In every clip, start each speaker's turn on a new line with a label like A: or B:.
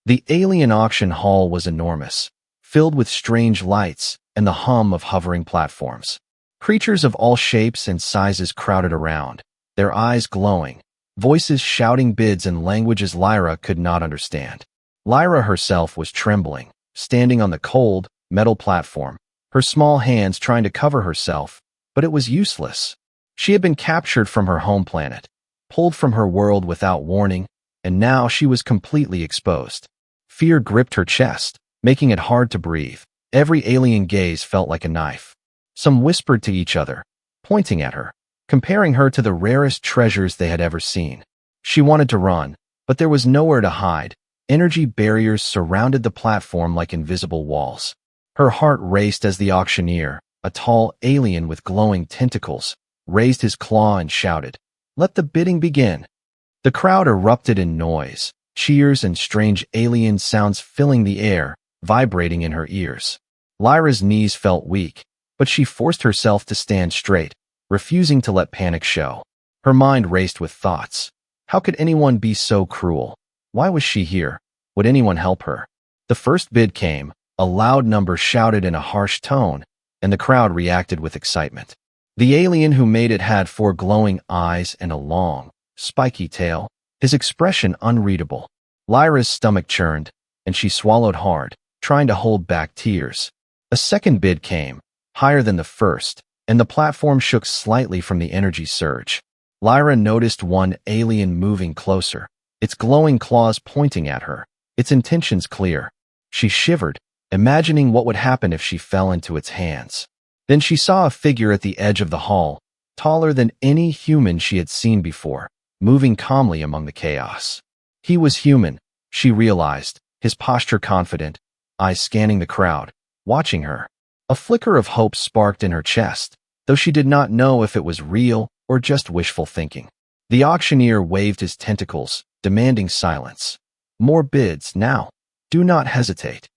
A: The alien auction hall was enormous, filled with strange lights and the hum of hovering platforms. Creatures of all shapes and sizes crowded around, their eyes glowing, voices shouting bids in languages Lyra could not understand. Lyra herself was trembling, standing on the cold, metal platform, her small hands trying to cover herself, but it was useless. She had been captured from her home planet, pulled from her world without warning, and now she was completely exposed. Fear gripped her chest, making it hard to breathe. Every alien gaze felt like a knife. Some whispered to each other, pointing at her, comparing her to the rarest treasures they had ever seen. She wanted to run, but there was nowhere to hide. Energy barriers surrounded the platform like invisible walls. Her heart raced as the auctioneer, a tall alien with glowing tentacles, raised his claw and shouted, "Let the bidding begin." The crowd erupted in noise, cheers and strange alien sounds filling the air, vibrating in her ears. Lyra's knees felt weak, but she forced herself to stand straight, refusing to let panic show. Her mind raced with thoughts. How could anyone be so cruel? Why was she here? Would anyone help her? The first bid came, a loud number shouted in a harsh tone, and the crowd reacted with excitement. The alien who made it had 4 glowing eyes and a long, spiky tail, his expression unreadable. Lyra's stomach churned, and she swallowed hard, trying to hold back tears. A second bid came, higher than the first, and the platform shook slightly from the energy surge. Lyra noticed one alien moving closer, its glowing claws pointing at her, its intentions clear. She shivered, imagining what would happen if she fell into its hands. Then she saw a figure at the edge of the hall, taller than any human she had seen before, moving calmly among the chaos. He was human, she realized, his posture confident, eyes scanning the crowd, watching her. A flicker of hope sparked in her chest, though she did not know if it was real or just wishful thinking. The auctioneer waved his tentacles, demanding silence. More bids now. Do not hesitate.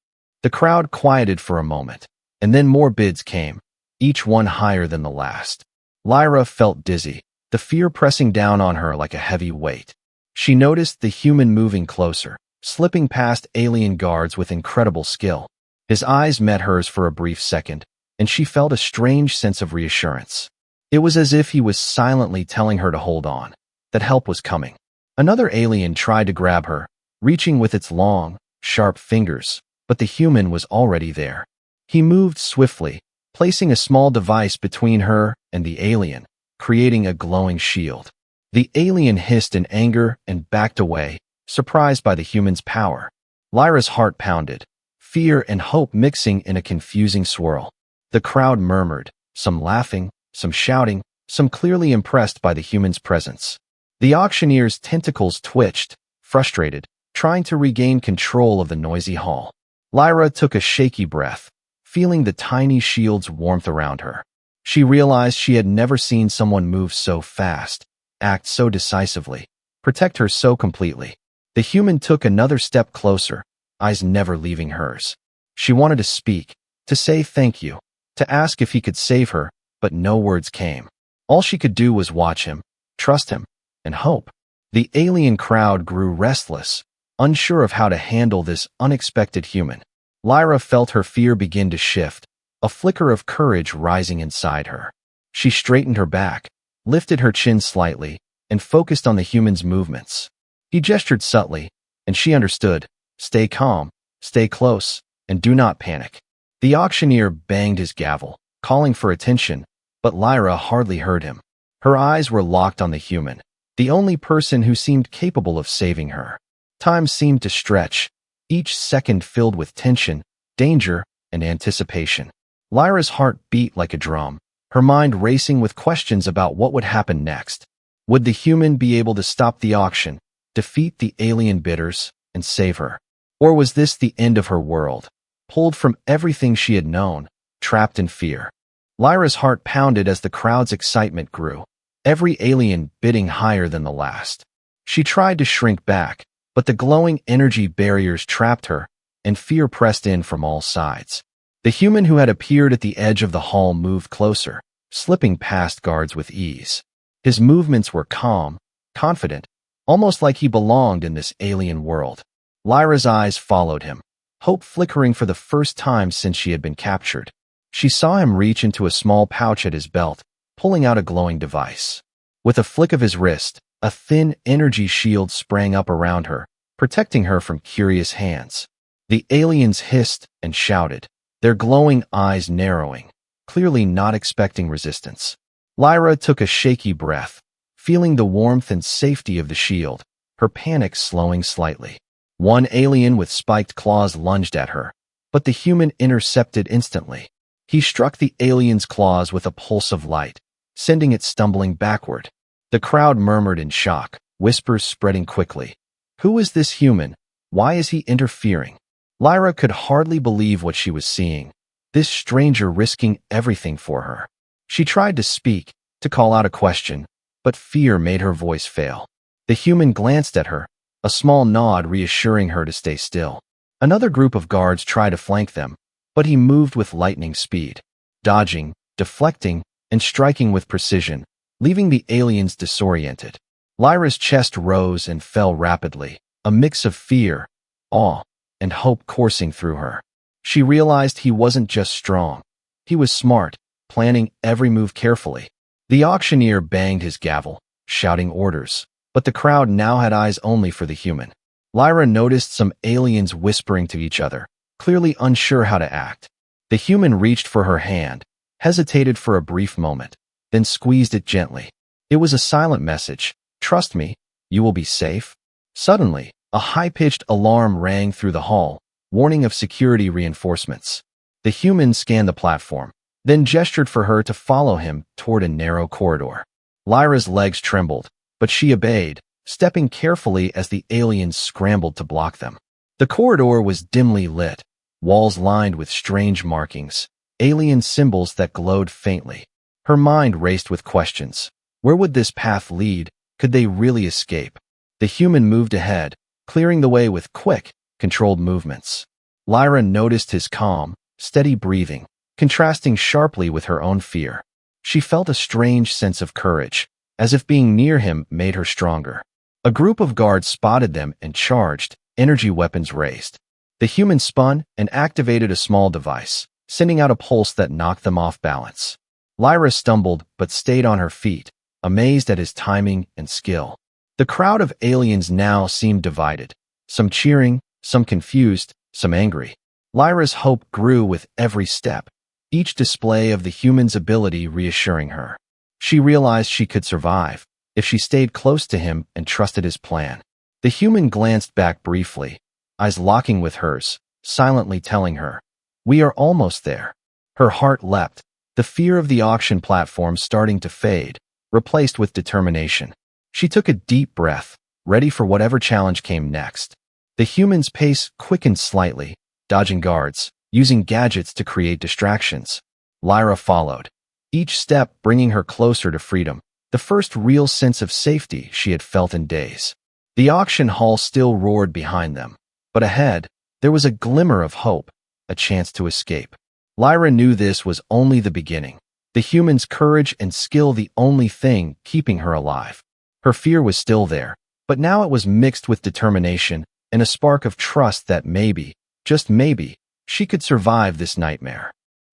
A: The crowd quieted for a moment, and then more bids came, each one higher than the last. Lyra felt dizzy, the fear pressing down on her like a heavy weight. She noticed the human moving closer, slipping past alien guards with incredible skill. His eyes met hers for a brief second, and she felt a strange sense of reassurance. It was as if he was silently telling her to hold on, that help was coming. Another alien tried to grab her, reaching with its long, sharp fingers, but the human was already there. He moved swiftly, placing a small device between her and the alien, creating a glowing shield. The alien hissed in anger and backed away, surprised by the human's power. Lyra's heart pounded, fear and hope mixing in a confusing swirl. The crowd murmured, some laughing, some shouting, some clearly impressed by the human's presence. The auctioneer's tentacles twitched, frustrated, trying to regain control of the noisy hall. Lyra took a shaky breath, feeling the tiny shield's warmth around her. She realized she had never seen someone move so fast, act so decisively, protect her so completely. The human took another step closer, eyes never leaving hers. She wanted to speak, to say thank you, to ask if he could save her, but no words came. All she could do was watch him, trust him, and hope. The alien crowd grew restless, unsure of how to handle this unexpected human. Lyra felt her fear begin to shift, a flicker of courage rising inside her. She straightened her back, lifted her chin slightly, and focused on the human's movements. He gestured subtly, and she understood. Stay calm, stay close, and do not panic. The auctioneer banged his gavel, calling for attention, but Lyra hardly heard him. Her eyes were locked on the human, the only person who seemed capable of saving her. Time seemed to stretch, each second filled with tension, danger, and anticipation. Lyra's heart beat like a drum, her mind racing with questions about what would happen next. Would the human be able to stop the auction, defeat the alien bidders, and save her? Or was this the end of her world, pulled from everything she had known, trapped in fear? Lyra's heart pounded as the crowd's excitement grew, every alien bidding higher than the last. She tried to shrink back, but the glowing energy barriers trapped her, and fear pressed in from all sides. The human who had appeared at the edge of the hall moved closer, slipping past guards with ease. His movements were calm, confident, almost like he belonged in this alien world. Lyra's eyes followed him, hope flickering for the first time since she had been captured. She saw him reach into a small pouch at his belt, pulling out a glowing device. With a flick of his wrist, a thin energy shield sprang up around her, protecting her from curious hands. The aliens hissed and shouted, their glowing eyes narrowing, clearly not expecting resistance. Lyra took a shaky breath, feeling the warmth and safety of the shield, her panic slowing slightly. One alien with spiked claws lunged at her, but the human intercepted instantly. He struck the alien's claws with a pulse of light, sending it stumbling backward. The crowd murmured in shock, whispers spreading quickly. Who is this human? Why is he interfering? Lyra could hardly believe what she was seeing, this stranger risking everything for her. She tried to speak, to call out a question, but fear made her voice fail. The human glanced at her, a small nod reassuring her to stay still. Another group of guards tried to flank them, but he moved with lightning speed, dodging, deflecting, and striking with precision, leaving the aliens disoriented. Lyra's chest rose and fell rapidly, a mix of fear, awe, and hope coursing through her. She realized he wasn't just strong. He was smart, planning every move carefully. The auctioneer banged his gavel, shouting orders, but the crowd now had eyes only for the human. Lyra noticed some aliens whispering to each other, clearly unsure how to act. The human reached for her hand, hesitated for a brief moment, then squeezed it gently. It was a silent message. Trust me, you will be safe. Suddenly, a high-pitched alarm rang through the hall, warning of security reinforcements. The human scanned the platform, then gestured for her to follow him toward a narrow corridor. Lyra's legs trembled, but she obeyed, stepping carefully as the aliens scrambled to block them. The corridor was dimly lit, walls lined with strange markings, alien symbols that glowed faintly. Her mind raced with questions. Where would this path lead? Could they really escape? The human moved ahead, clearing the way with quick, controlled movements. Lyra noticed his calm, steady breathing, contrasting sharply with her own fear. She felt a strange sense of courage, as if being near him made her stronger. A group of guards spotted them and charged, energy weapons raised. The human spun and activated a small device, sending out a pulse that knocked them off balance. Lyra stumbled but stayed on her feet, amazed at his timing and skill. The crowd of aliens now seemed divided, some cheering, some confused, some angry. Lyra's hope grew with every step, each display of the human's ability reassuring her. She realized she could survive, if she stayed close to him and trusted his plan. The human glanced back briefly, eyes locking with hers, silently telling her, "We are almost there." Her heart leapt, the fear of the auction platform starting to fade, replaced with determination. She took a deep breath, ready for whatever challenge came next. The human's pace quickened slightly, dodging guards, using gadgets to create distractions. Lyra followed, each step bringing her closer to freedom, the first real sense of safety she had felt in days. The auction hall still roared behind them, but ahead, there was a glimmer of hope, a chance to escape. Lyra knew this was only the beginning, the human's courage and skill the only thing keeping her alive. Her fear was still there, but now it was mixed with determination and a spark of trust that maybe, just maybe, she could survive this nightmare.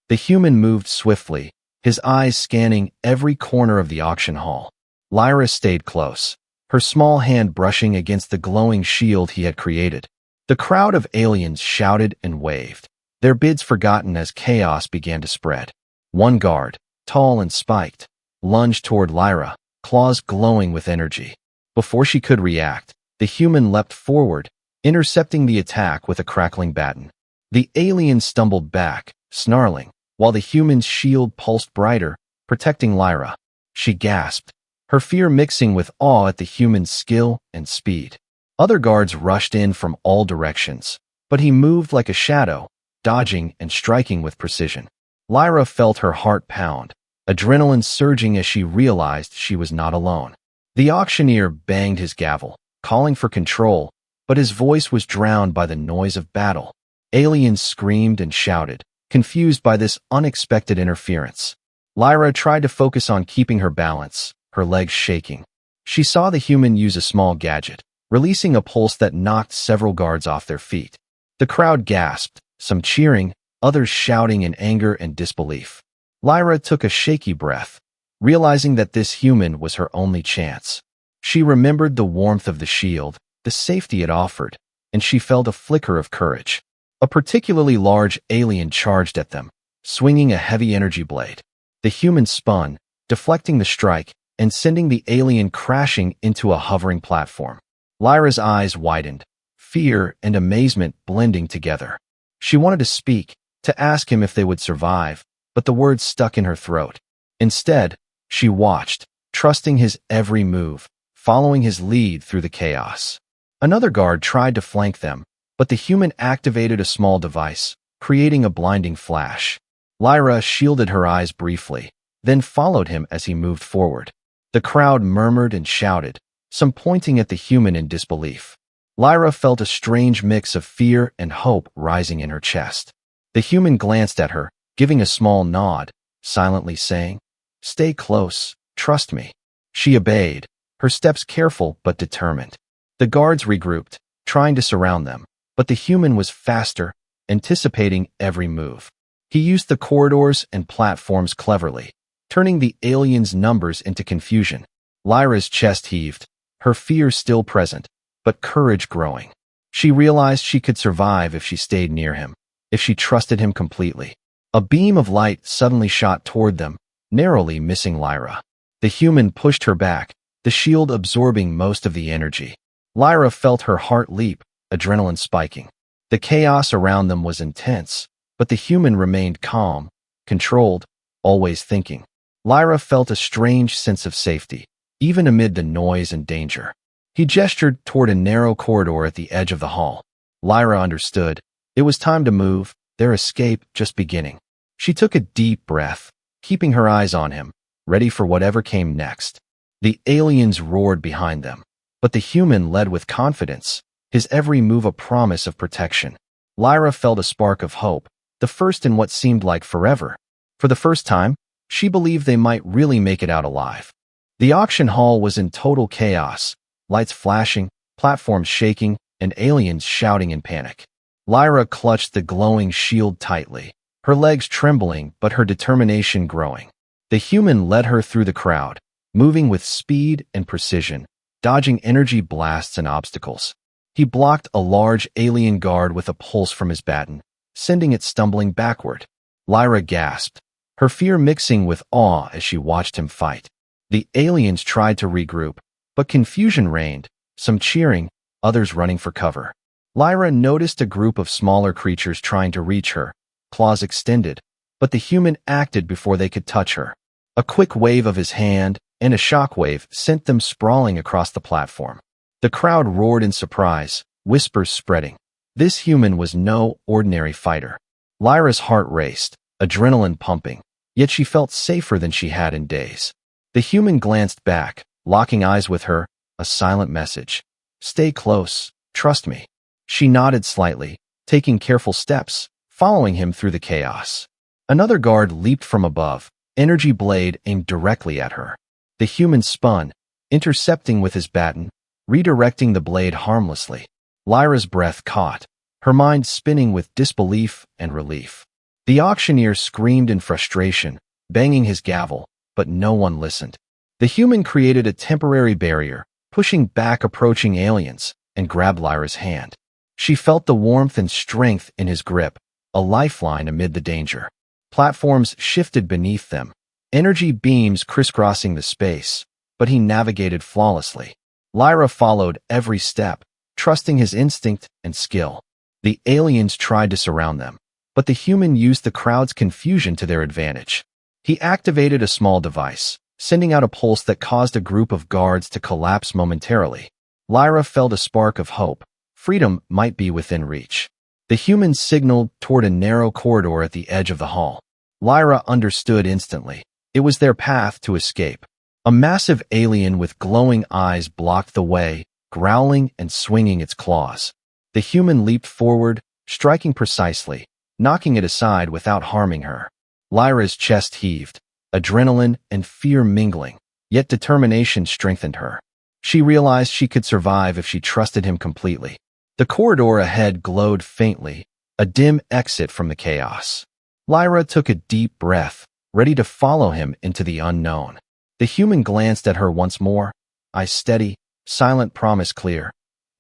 A: The human moved swiftly, his eyes scanning every corner of the auction hall. Lyra stayed close, her small hand brushing against the glowing shield he had created. The crowd of aliens shouted and waved, their bids forgotten as chaos began to spread. One guard, tall and spiked, lunged toward Lyra, claws glowing with energy. Before she could react, the human leapt forward, intercepting the attack with a crackling baton. The alien stumbled back, snarling, while the human's shield pulsed brighter, protecting Lyra. She gasped, her fear mixing with awe at the human's skill and speed. Other guards rushed in from all directions, but he moved like a shadow, dodging and striking with precision. Lyra felt her heart pound, adrenaline surging as she realized she was not alone. The auctioneer banged his gavel, calling for control, but his voice was drowned by the noise of battle. Aliens screamed and shouted, confused by this unexpected interference. Lyra tried to focus on keeping her balance, her legs shaking. She saw the human use a small gadget, releasing a pulse that knocked several guards off their feet. The crowd gasped, some cheering, others shouting in anger and disbelief. Lyra took a shaky breath, realizing that this human was her only chance. She remembered the warmth of the shield, the safety it offered, and she felt a flicker of courage. A particularly large alien charged at them, swinging a heavy energy blade. The human spun, deflecting the strike, and sending the alien crashing into a hovering platform. Lyra's eyes widened, fear and amazement blending together. She wanted to speak, to ask him if they would survive, but the words stuck in her throat. Instead, she watched, trusting his every move, following his lead through the chaos. Another guard tried to flank them, but the human activated a small device, creating a blinding flash. Lyra shielded her eyes briefly, then followed him as he moved forward. The crowd murmured and shouted, some pointing at the human in disbelief. Lyra felt a strange mix of fear and hope rising in her chest. The human glanced at her, giving a small nod, silently saying, "Stay close, trust me." She obeyed, her steps careful but determined. The guards regrouped, trying to surround them, but the human was faster, anticipating every move. He used the corridors and platforms cleverly, turning the aliens' numbers into confusion. Lyra's chest heaved, her fear still present, but courage growing. She realized she could survive if she stayed near him, if she trusted him completely. A beam of light suddenly shot toward them, narrowly missing Lyra. The human pushed her back, the shield absorbing most of the energy. Lyra felt her heart leap, adrenaline spiking. The chaos around them was intense, but the human remained calm, controlled, always thinking. Lyra felt a strange sense of safety, even amid the noise and danger. He gestured toward a narrow corridor at the edge of the hall. Lyra understood. It was time to move, their escape just beginning. She took a deep breath, keeping her eyes on him, ready for whatever came next. The aliens roared behind them, but the human led with confidence, his every move a promise of protection. Lyra felt a spark of hope, the first in what seemed like forever. For the first time, she believed they might really make it out alive. The auction hall was in total chaos, lights flashing, platforms shaking, and aliens shouting in panic. Lyra clutched the glowing shield tightly, her legs trembling but her determination growing. The human led her through the crowd, moving with speed and precision, dodging energy blasts and obstacles. He blocked a large alien guard with a pulse from his baton, sending it stumbling backward. Lyra gasped, her fear mixing with awe as she watched him fight. The aliens tried to regroup, but confusion reigned, some cheering, others running for cover. Lyra noticed a group of smaller creatures trying to reach her, claws extended, but the human acted before they could touch her. A quick wave of his hand and a shockwave sent them sprawling across the platform. The crowd roared in surprise, whispers spreading. This human was no ordinary fighter. Lyra's heart raced, adrenaline pumping, yet she felt safer than she had in days. The human glanced back, locking eyes with her, a silent message. "Stay close, trust me." She nodded slightly, taking careful steps, following him through the chaos. Another guard leaped from above, energy blade aimed directly at her. The human spun, intercepting with his baton, redirecting the blade harmlessly. Lyra's breath caught, her mind spinning with disbelief and relief. The auctioneer screamed in frustration, banging his gavel, but no one listened. The human created a temporary barrier, pushing back approaching aliens, and grabbed Lyra's hand. She felt the warmth and strength in his grip, a lifeline amid the danger. Platforms shifted beneath them, energy beams crisscrossing the space, but he navigated flawlessly. Lyra followed every step, trusting his instinct and skill. The aliens tried to surround them, but the human used the crowd's confusion to their advantage. He activated a small device, sending out a pulse that caused a group of guards to collapse momentarily. Lyra felt a spark of hope. Freedom might be within reach. The humans signaled toward a narrow corridor at the edge of the hall. Lyra understood instantly. It was their path to escape. A massive alien with glowing eyes blocked the way, growling and swinging its claws. The human leaped forward, striking precisely, knocking it aside without harming her. Lyra's chest heaved, adrenaline and fear mingling, yet determination strengthened her. She realized she could survive if she trusted him completely. The corridor ahead glowed faintly, a dim exit from the chaos. Lyra took a deep breath, ready to follow him into the unknown. The human glanced at her once more, eyes steady, silent promise clear.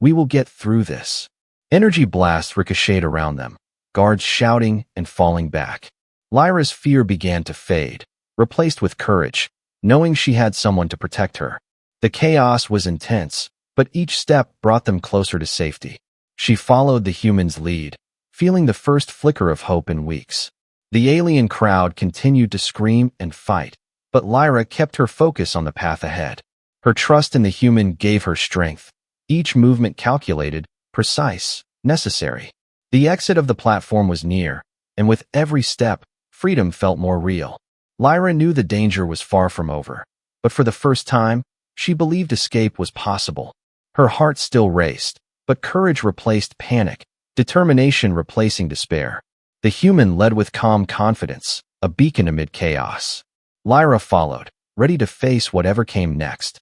A: We will get through this. Energy blasts ricocheted around them, guards shouting and falling back. Lyra's fear began to fade, replaced with courage, knowing she had someone to protect her. The chaos was intense, but each step brought them closer to safety. She followed the human's lead, feeling the first flicker of hope in weeks. The alien crowd continued to scream and fight, but Lyra kept her focus on the path ahead. Her trust in the human gave her strength, each movement calculated, precise, necessary. The exit of the platform was near, and with every step, freedom felt more real. Lyra knew the danger was far from over, but for the first time, she believed escape was possible. Her heart still raced, but courage replaced panic, determination replacing despair. The human led with calm confidence, a beacon amid chaos. Lyra followed, ready to face whatever came next.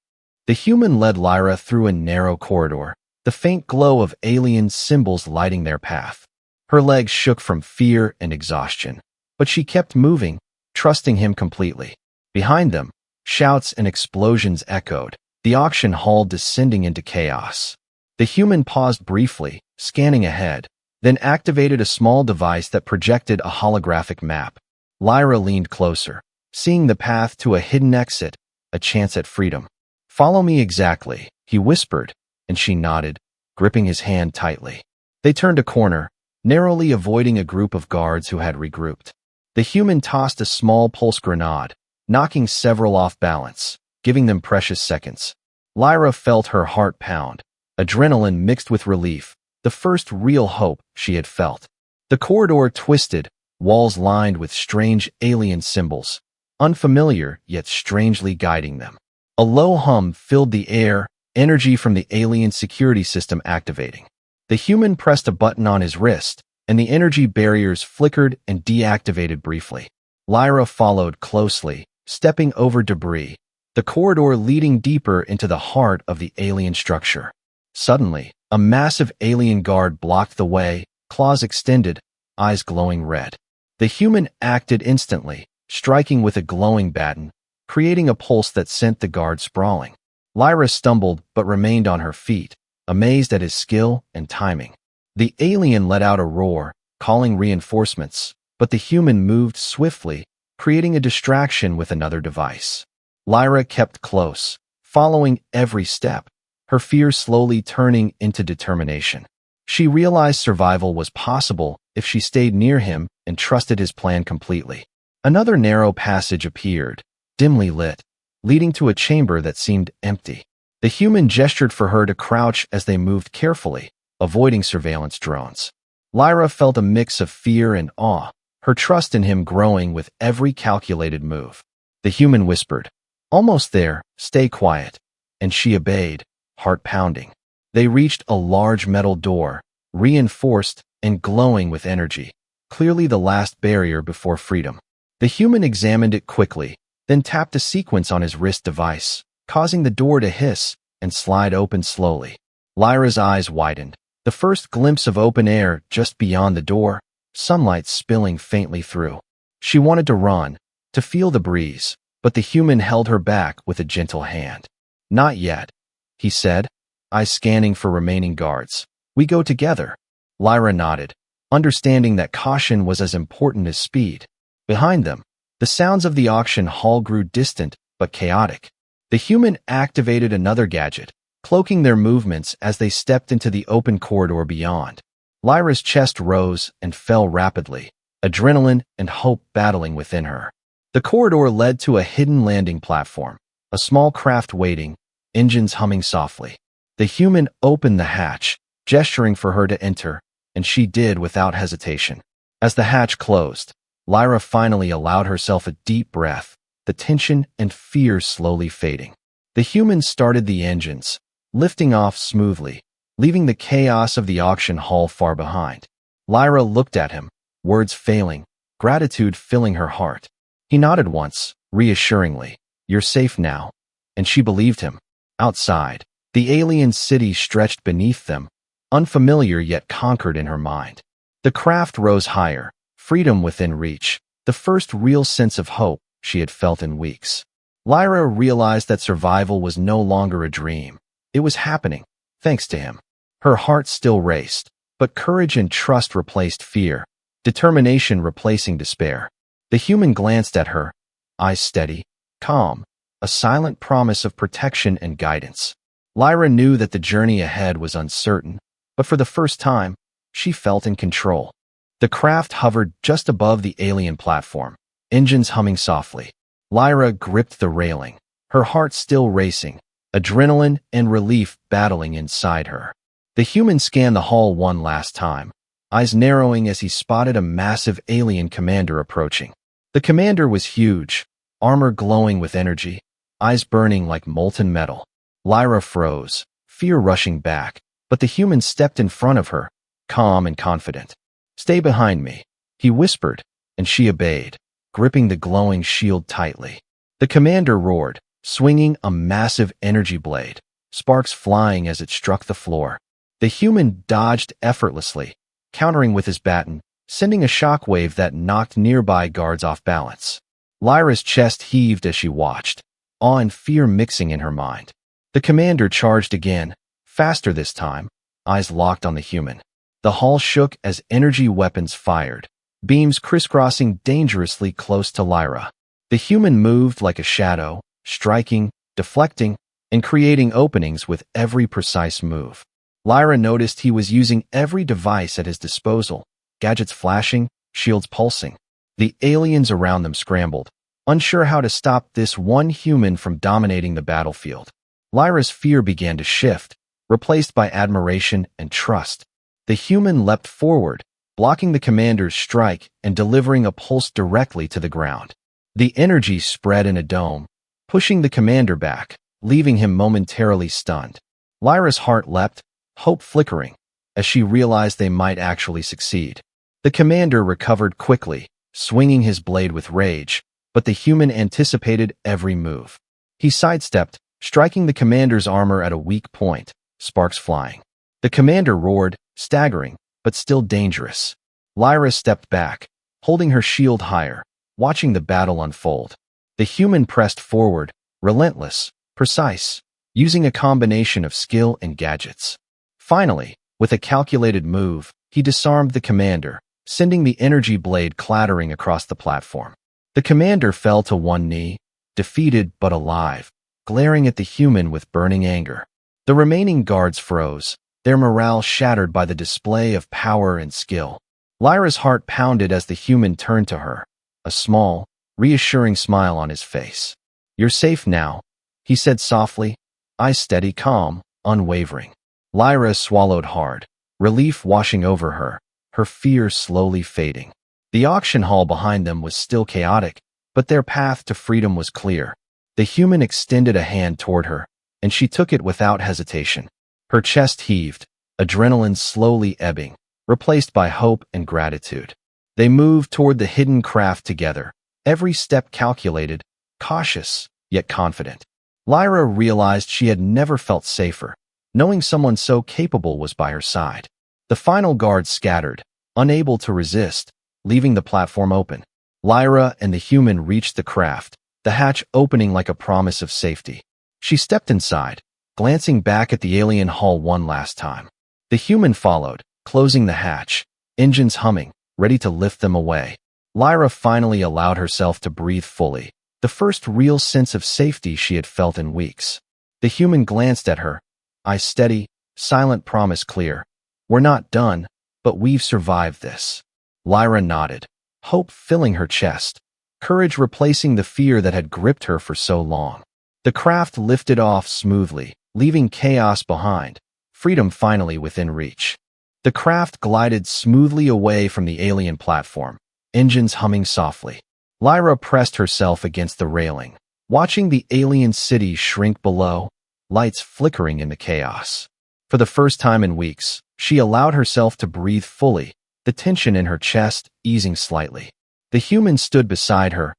A: The human led Lyra through a narrow corridor, the faint glow of alien symbols lighting their path. Her legs shook from fear and exhaustion, but she kept moving, trusting him completely. Behind them, shouts and explosions echoed, the auction hall descending into chaos. The human paused briefly, scanning ahead, then activated a small device that projected a holographic map. Lyra leaned closer, seeing the path to a hidden exit, a chance at freedom. "Follow me exactly," he whispered, and she nodded, gripping his hand tightly. They turned a corner, narrowly avoiding a group of guards who had regrouped. The human tossed a small pulse grenade, knocking several off balance, giving them precious seconds. Lyra felt her heart pound, adrenaline mixed with relief, the first real hope she had felt. The corridor twisted, walls lined with strange alien symbols, unfamiliar yet strangely guiding them. A low hum filled the air, energy from the alien security system activating. The human pressed a button on his wrist, and the energy barriers flickered and deactivated briefly. Lyra followed closely, stepping over debris, the corridor leading deeper into the heart of the alien structure. Suddenly, a massive alien guard blocked the way, claws extended, eyes glowing red. The human acted instantly, striking with a glowing baton, creating a pulse that sent the guard sprawling. Lyra stumbled but remained on her feet, amazed at his skill and timing. The alien let out a roar, calling reinforcements, but the human moved swiftly, creating a distraction with another device. Lyra kept close, following every step, her fear slowly turning into determination. She realized survival was possible if she stayed near him and trusted his plan completely. Another narrow passage appeared, dimly lit, leading to a chamber that seemed empty. The human gestured for her to crouch as they moved carefully, avoiding surveillance drones. Lyra felt a mix of fear and awe, her trust in him growing with every calculated move. The human whispered, "Almost there, stay quiet," and she obeyed, heart pounding. They reached a large metal door, reinforced and glowing with energy, clearly the last barrier before freedom. The human examined it quickly, then tapped a sequence on his wrist device, causing the door to hiss and slide open slowly. Lyra's eyes widened, the first glimpse of open air just beyond the door, sunlight spilling faintly through. She wanted to run, to feel the breeze, but the human held her back with a gentle hand. "Not yet," he said, eyes scanning for remaining guards. "We go together." Lyra nodded, understanding that caution was as important as speed. Behind them, the sounds of the auction hall grew distant but chaotic. The human activated another gadget, cloaking their movements as they stepped into the open corridor beyond. Lyra's chest rose and fell rapidly, adrenaline and hope battling within her. The corridor led to a hidden landing platform, a small craft waiting, engines humming softly. The human opened the hatch, gesturing for her to enter, and she did without hesitation. As the hatch closed, Lyra finally allowed herself a deep breath, the tension and fear slowly fading. The human started the engines, lifting off smoothly, leaving the chaos of the auction hall far behind. Lyra looked at him, words failing, gratitude filling her heart. He nodded once, reassuringly, "You're safe now," and she believed him. Outside, the alien city stretched beneath them, unfamiliar yet conquered in her mind. The craft rose higher, freedom within reach, the first real sense of hope she had felt in weeks. Lyra realized that survival was no longer a dream. It was happening, thanks to him. Her heart still raced, but courage and trust replaced fear, determination replacing despair. The human glanced at her, eyes steady, calm, a silent promise of protection and guidance. Lyra knew that the journey ahead was uncertain, but for the first time, she felt in control. The craft hovered just above the alien platform, engines humming softly. Lyra gripped the railing, her heart still racing, adrenaline and relief battling inside her. The human scanned the hull one last time, eyes narrowing as he spotted a massive alien commander approaching. The commander was huge, armor glowing with energy, eyes burning like molten metal. Lyra froze, fear rushing back, but the human stepped in front of her, calm and confident. "Stay behind me," he whispered, and she obeyed, gripping the glowing shield tightly. The commander roared, swinging a massive energy blade, sparks flying as it struck the floor. The human dodged effortlessly, countering with his baton, sending a shockwave that knocked nearby guards off balance. Lyra's chest heaved as she watched, awe and fear mixing in her mind. The commander charged again, faster this time, eyes locked on the human. The hull shook as energy weapons fired, beams crisscrossing dangerously close to Lyra. The human moved like a shadow, striking, deflecting, and creating openings with every precise move. Lyra noticed he was using every device at his disposal, gadgets flashing, shields pulsing. The aliens around them scrambled, unsure how to stop this one human from dominating the battlefield. Lyra's fear began to shift, replaced by admiration and trust. The human leapt forward, blocking the commander's strike and delivering a pulse directly to the ground. The energy spread in a dome, pushing the commander back, leaving him momentarily stunned. Lyra's heart leapt, hope flickering, as she realized they might actually succeed. The commander recovered quickly, swinging his blade with rage, but the human anticipated every move. He sidestepped, striking the commander's armor at a weak point, sparks flying. The commander roared, staggering, but still dangerous. Lyra stepped back, holding her shield higher, watching the battle unfold. The human pressed forward, relentless, precise, using a combination of skill and gadgets. Finally, with a calculated move, he disarmed the commander, sending the energy blade clattering across the platform. The commander fell to one knee, defeated but alive, glaring at the human with burning anger. The remaining guards froze, their morale shattered by the display of power and skill. Lyra's heart pounded as the human turned to her, a small, reassuring smile on his face. "You're safe now," he said softly, eyes steady, calm, unwavering. Lyra swallowed hard, relief washing over her, her fear slowly fading. The auction hall behind them was still chaotic, but their path to freedom was clear. The human extended a hand toward her, and she took it without hesitation. Her chest heaved, adrenaline slowly ebbing, replaced by hope and gratitude. They moved toward the hidden craft together, every step calculated, cautious, yet confident. Lyra realized she had never felt safer, knowing someone so capable was by her side. The final guards scattered, unable to resist, leaving the platform open. Lyra and the human reached the craft, the hatch opening like a promise of safety. She stepped inside, glancing back at the alien hull one last time. The human followed, closing the hatch, engines humming, ready to lift them away. Lyra finally allowed herself to breathe fully, the first real sense of safety she had felt in weeks. The human glanced at her, eyes steady, silent promise clear. "We're not done, but we've survived this." Lyra nodded, hope filling her chest, courage replacing the fear that had gripped her for so long. The craft lifted off smoothly, leaving chaos behind, freedom finally within reach. The craft glided smoothly away from the alien platform, engines humming softly. Lyra pressed herself against the railing, watching the alien city shrink below, lights flickering in the chaos. For the first time in weeks, she allowed herself to breathe fully, the tension in her chest easing slightly. The human stood beside her,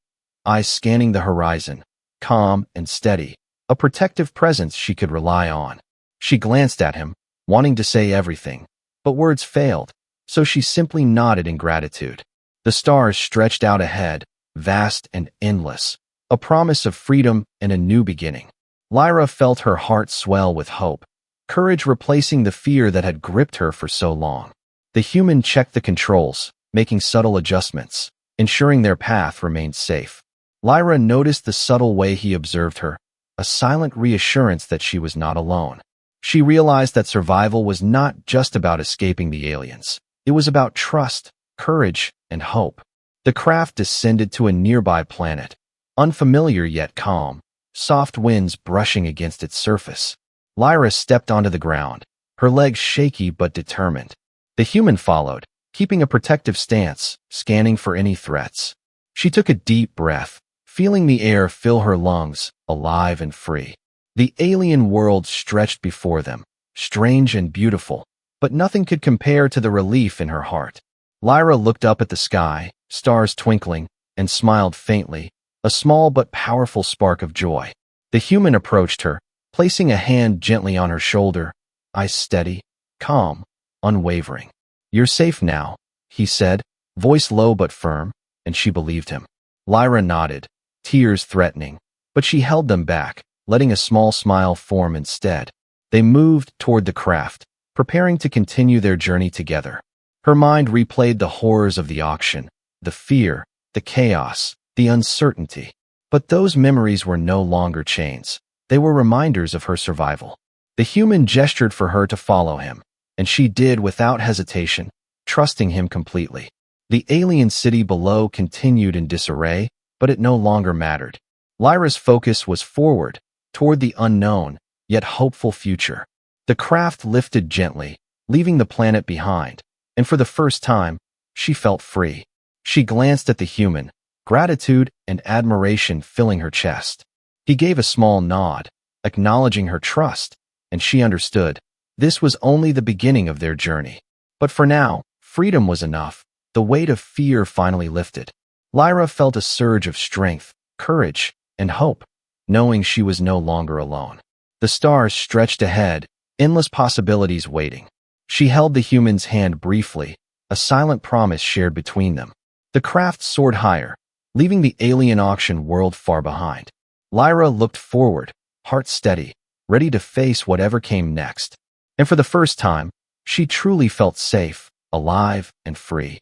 A: eyes scanning the horizon, calm and steady, a protective presence she could rely on. She glanced at him, wanting to say everything, but words failed, so she simply nodded in gratitude. The stars stretched out ahead, vast and endless, a promise of freedom and a new beginning. Lyra felt her heart swell with hope, courage replacing the fear that had gripped her for so long. The human checked the controls, making subtle adjustments, ensuring their path remained safe. Lyra noticed the subtle way he observed her, a silent reassurance that she was not alone. She realized that survival was not just about escaping the aliens. It was about trust, courage, and hope. The craft descended to a nearby planet, unfamiliar yet calm, soft winds brushing against its surface. Lyra stepped onto the ground, her legs shaky but determined. The human followed, keeping a protective stance, scanning for any threats. She took a deep breath, feeling the air fill her lungs, alive and free. The alien world stretched before them, strange and beautiful, but nothing could compare to the relief in her heart. Lyra looked up at the sky, stars twinkling, and smiled faintly, a small but powerful spark of joy. The human approached her, placing a hand gently on her shoulder, eyes steady, calm, unwavering. "You're safe now," he said, voice low but firm, and she believed him. Lyra nodded, tears threatening, but she held them back, letting a small smile form instead. They moved toward the craft, preparing to continue their journey together. Her mind replayed the horrors of the auction, the fear, the chaos, the uncertainty. But those memories were no longer chains. They were reminders of her survival. The human gestured for her to follow him, and she did without hesitation, trusting him completely. The alien city below continued in disarray, but it no longer mattered. Lyra's focus was forward, toward the unknown, yet hopeful future. The craft lifted gently, leaving the planet behind, and for the first time, she felt free. She glanced at the human, gratitude and admiration filling her chest. He gave a small nod, acknowledging her trust, and she understood. This was only the beginning of their journey. But for now, freedom was enough. The weight of fear finally lifted. Lyra felt a surge of strength, courage, and hope, knowing she was no longer alone. The stars stretched ahead, endless possibilities waiting. She held the human's hand briefly, a silent promise shared between them. The craft soared higher, leaving the alien auction world far behind. Lyra looked forward, heart steady, ready to face whatever came next. And for the first time, she truly felt safe, alive, and free.